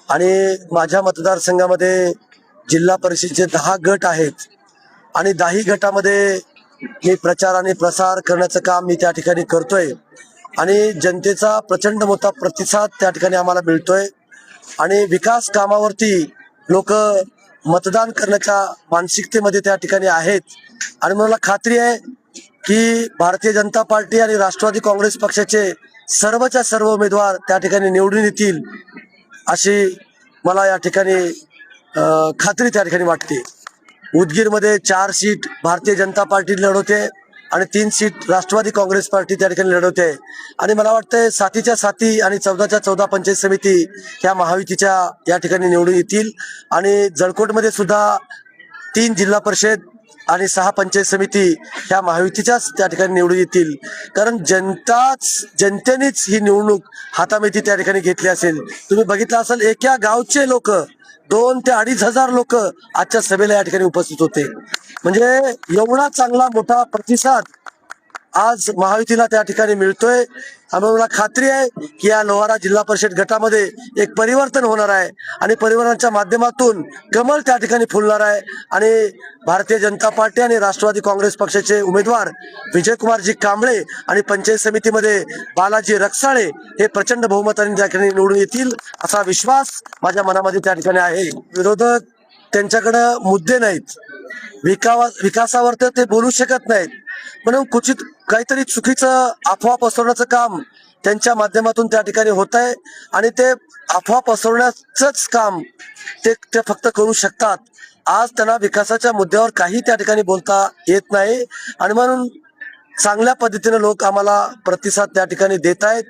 आणि माझ्या मतदारसंघामध्ये जिल्हा परिषदेचे 10 गट आहेत आणि 10 गटामध्ये मी प्रचार आणि प्रसार करण्याचं काम मी त्या ठिकाणी करतोय आणि जनतेचा प्रचंड मोठा प्रतिसाद त्या ठिकाणी आम्हाला मिळतोय आणि विकास कामावरती लोक मतदान करण्याच्या मानसिकतेमध्ये त्या ठिकाणी आहेत आणि मला खात्री आहे की भारतीय जनता पार्टी आणि राष्ट्रवादी काँग्रेस पक्षाचे सर्वच्या सर्व उमेदवार त्या ठिकाणी निवडून येतील अशी मला या ठिकाणी खात्री त्या ठिकाणी वाटते। उदगीरमध्ये 4 सीट भारतीय जनता पार्टी लढवते आणि 3 सीट राष्ट्रवादी काँग्रेस पार्टी त्या ठिकाणी लढवते आणि मला वाटतंय 7च्या 7 आणि 14च्या 14 पंचायत समिती ह्या महायुतीच्या या ठिकाणी निवडून येतील आणि जळकोटमध्ये सुद्धा 3 जिल्हा परिषद आणि 6 पंचायत समिती ह्या महायुतीच्याच त्या ठिकाणी निवडून येतील, कारण जनतेनेच ही निवडणूक हातामध्ये त्या ठिकाणी घेतली असेल। तुम्ही बघितलं असेल एका गावचे लोक 2 ते 2,500 लोक आजच्या सभेला या ठिकाणी उपस्थित होते, म्हणजे एवढा चांगला मोठा प्रतिसाद आज महायुतीला त्या ठिकाणी मिळतोय। त्यामुळे मला खात्री आहे की या लोहारा जिल्हा परिषद गटामध्ये एक परिवर्तन होणार आहे आणि परिवर्तनाच्या माध्यमातून कमळ त्या ठिकाणी फुलणार आहे आणि भारतीय जनता पार्टी आणि राष्ट्रवादी काँग्रेस पक्षाचे उमेदवार विजयकुमारजी कांबळे आणि पंचायत समितीमध्ये बालाजी रक्साळे हे प्रचंड बहुमताने त्या ठिकाणी निवडून येतील असा विश्वास माझ्या मनामध्ये त्या ठिकाणी आहे। विरोधक त्यांच्याकडे मुद्दे नाहीत, विकासावर तर ते बोलू शकत नाहीत, म्हणून क्वचित काहीतरी चुकीचं अफवा पसरवण्याचं काम त्यांच्या माध्यमातून त्या ठिकाणी होत आहे आणि ते अफवा पसरवण्याचंच काम ते फक्त करू शकतात। आज त्यांना विकासाच्या मुद्द्यावर काही त्या ठिकाणी बोलता येत नाही आणि म्हणून चांगल्या पद्धतीने लोक आम्हाला प्रतिसाद त्या ठिकाणी देत आहेत।